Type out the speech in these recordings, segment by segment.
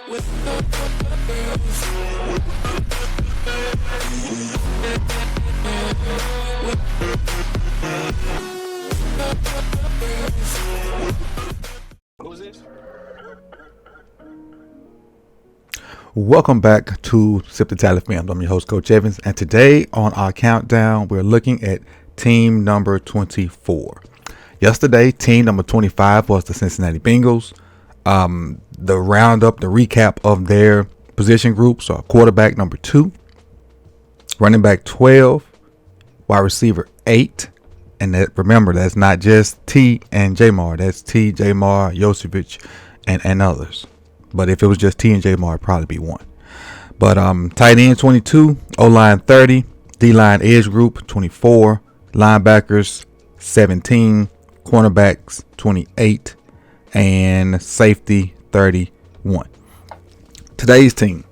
Welcome back to Sip the Tally Films. I'm your host, Coach Evans, and today on our countdown, we're looking at team number 24. Yesterday, team number 25 was the Cincinnati Bengals. The roundup, the recap of their position groups are quarterback number 2, running back 12, wide receiver 8, and remember, that's not just T and Jamar. That's T, Jamar, Yosevich, and others. But if it was just T and Jamar, it'd probably be 1. But tight end 22, O-line 30, D-line edge group 24, linebackers 17, cornerbacks 28, and safety 31. Today's team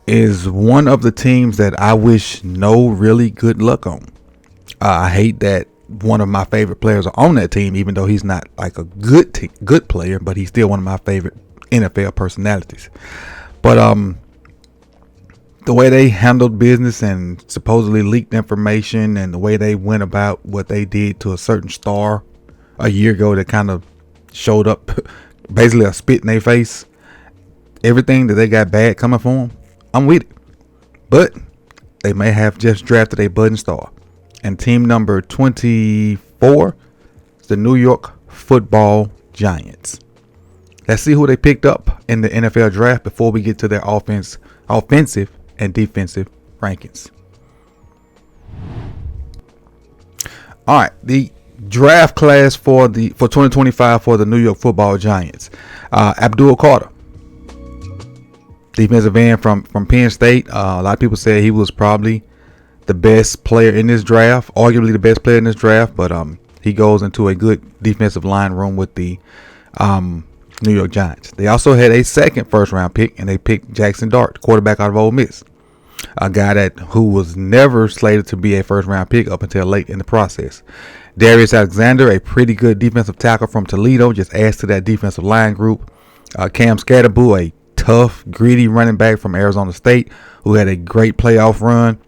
is one of the teams that I wish no really good luck on. I hate that one of my favorite players are on that team, even though he's not like a good player, but he's still one of my favorite NFL personalities. But the way they handled business and supposedly leaked information, and the way they went about what they did to a certain star a year ago that kind of showed up basically a spit in their face, everything that they got bad coming for them, I'm with it. But they may have just drafted a budding star. And team number 24 is the New York Football Giants. Let's see who they picked up in the NFL draft before we get to their offensive and defensive rankings. All right, the draft class for 2025 for the New York Football Giants. Abdul Carter, defensive end from Penn State. A lot of people say he was probably the best player in this draft, arguably the best player in this draft, but he goes into a good defensive line room with the New York Giants. They also had a second first-round pick, and they picked Jackson Dart, quarterback out of Ole Miss, a guy who was never slated to be a first-round pick up until late in the process. Darius Alexander, a pretty good defensive tackle from Toledo, just adds to that defensive line group. Cam Scatterboo, a tough, gritty running back from Arizona State, who had a great playoff run.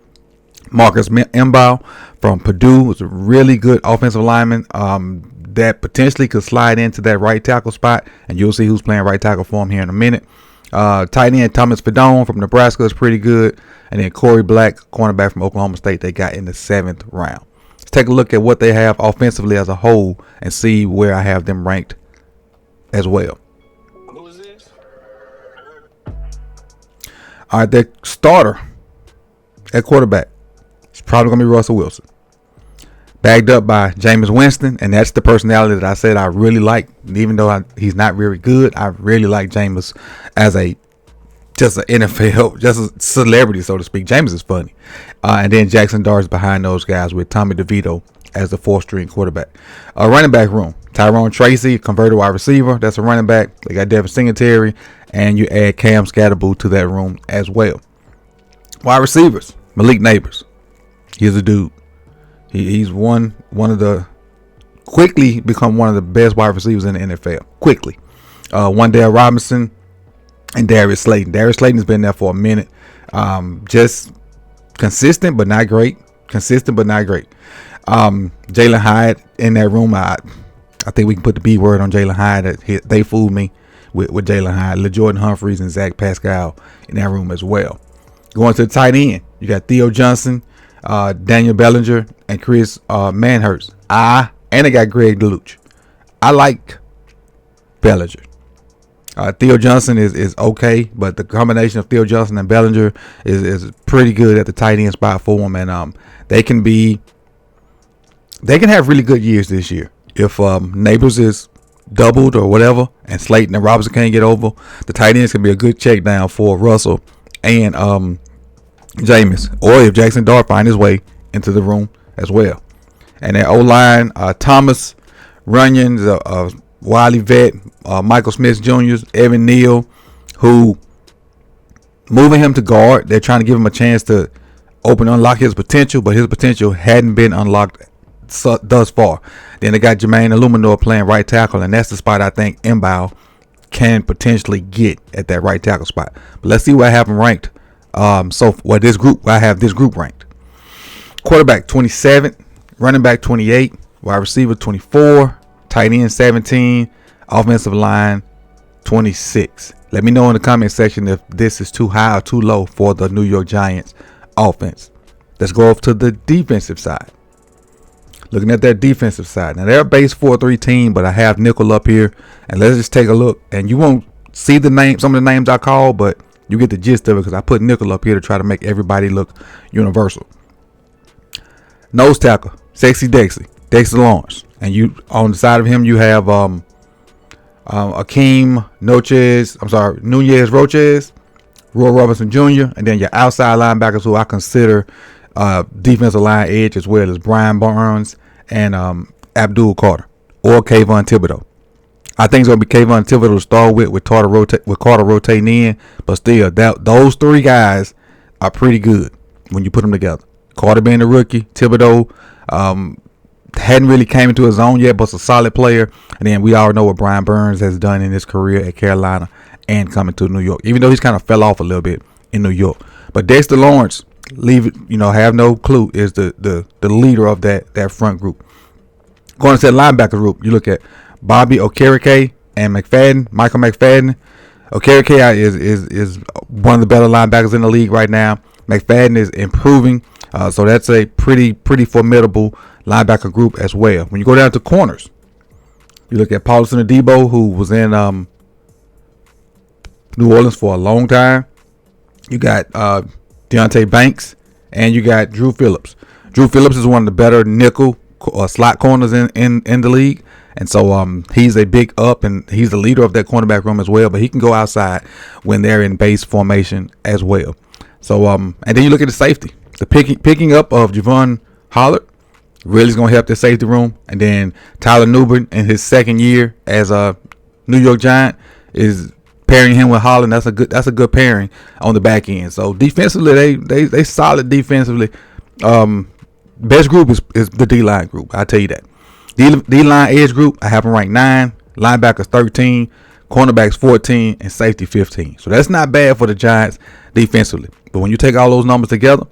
Marcus M'Bow from Purdue was a really good offensive lineman that potentially could slide into that right tackle spot, and you'll see who's playing right tackle for him here in a minute. Tight end Thomas Fedone from Nebraska is pretty good, and then Corey Black, cornerback from Oklahoma State, they got in the 7th round. Let's take a look at what they have offensively as a whole and see where I have them ranked as well. Who is this? All right, their starter at quarterback is probably going to be Russell Wilson, backed up by Jameis Winston, and that's the personality that I said I really like. Even though he's not very good, I really like Jameis as just an NFL, just a celebrity, so to speak. Jameis is funny. And then Jackson Dart is behind those guys with Tommy DeVito as the 4th-string quarterback. Running back room, Tyrone Tracy, converted wide receiver. That's a running back. They got Devin Singletary, and you add Cam Scatterboo to that room as well. Wide receivers, Malik Neighbors. He's a dude. He's quickly become one of the best wide receivers in the NFL. Quickly. Wandale Robinson and Darius Slayton. Darius Slayton has been there for a minute. Just consistent, but not great. Jalen Hyatt in that room. I think we can put the B word on Jalen Hyatt. They fooled me with Jalen Hyatt. LaJordan Humphreys and Zach Pascal in that room as well. Going to the tight end, you got Theo Johnson, Daniel Bellinger, and Chris Manhurst. And they got Greg DeLuch. I like Bellinger. Theo Johnson is okay, but the combination of Theo Johnson and Bellinger is pretty good at the tight end spot for them, and they can have really good years this year. If Neighbors is doubled or whatever, and Slayton and Robinson can't get over, the tight ends can be a good check down for Russell and Jameis, or if Jackson Dart find his way into the room as well. And their O-line, Thomas Runyon, Wiley vet, Michael Smith Jr., Evan Neal, who moving him to guard, they're trying to give him a chance to unlock his potential, but his potential hadn't been unlocked thus far. Then they got Jermaine Illuminor playing right tackle, and that's the spot I think M'Bow can potentially get at that right tackle spot. But let's see what I have them ranked. This group, I have this group ranked. Quarterback 27, running back 28, wide receiver 24, tight end 17, offensive line 26. Let me know in the comment section if this is too high or too low for the New York Giants offense. Let's go off to the defensive side. Looking at that defensive side. Now, they're a base 4-3 team, but I have nickel up here. And let's just take a look. And you won't see the name, some of the names I call, but you get the gist of it because I put nickel up here to try to make everybody look universal. Nose tackle, Sexy Dexter Lawrence. And you on the side of him, you have Akeem Nunez Roches, Roy Robinson Jr., and then your outside linebackers who I consider defensive line edge as well as Brian Burns and Abdul Carter or Kayvon Thibodeau. I think it's going to be Kayvon Thibodeau to start with Carter rotating in, but still, those three guys are pretty good when you put them together. Carter being a rookie, Thibodeau hadn't really came into his own yet, but it's a solid player. And then we all know what Brian Burns has done in his career at Carolina and coming to New York, even though he's kind of fell off a little bit in New York. But Dexter Lawrence, have no clue, is the leader of that front group. Going to that linebacker group, you look at Bobby Okereke and Michael McFadden. Okereke is one of the better linebackers in the league right now. McFadden is improving, so that's a pretty formidable linebacker group as well. When you go down to corners, you look at Paulson Adebo, who was in New Orleans for a long time. You got Deontay Banks, and you got Drew Phillips. Drew Phillips is one of the better nickel slot corners in the league. And so he's a big up, and he's the leader of that cornerback room as well. But he can go outside when they're in base formation as well. So and then you look at the safety. The picking up of Javon Hollard really is going to help the safety room. And then Tyler Newbern in his second year as a New York Giant is pairing him with Holland. That's a good pairing on the back end. So defensively, they solid defensively. Best group is the D-line group. I'll tell you that. D-line edge group, I have them ranked 9, linebackers 13, cornerbacks 14, and safety 15. So that's not bad for the Giants defensively. But when you take all those numbers together,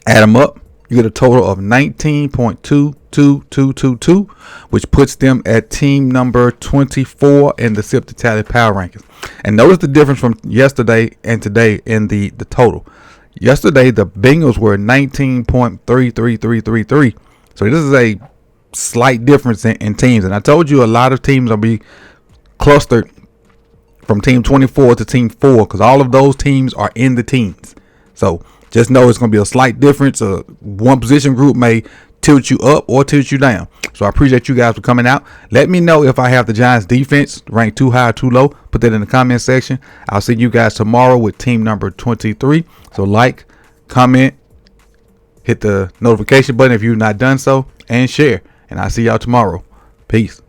add them up, you get a total of 19.22222, which puts them at team number 24 in the Sip to Tally Power Rankings. And notice the difference from yesterday and today in the total. Yesterday, the Bengals were 19.33333. So this is a slight difference in teams. And I told you a lot of teams will be clustered from team 24 to team 4 because all of those teams are in the teens. So just know it's going to be a slight difference. One position group may tilt you up or tilt you down. So I appreciate you guys for coming out. Let me know if I have the Giants defense ranked too high or too low. Put that in the comment section. I'll see you guys tomorrow with team number 23. So like, comment, hit the notification button if you've not done so, and share. And I'll see y'all tomorrow. Peace.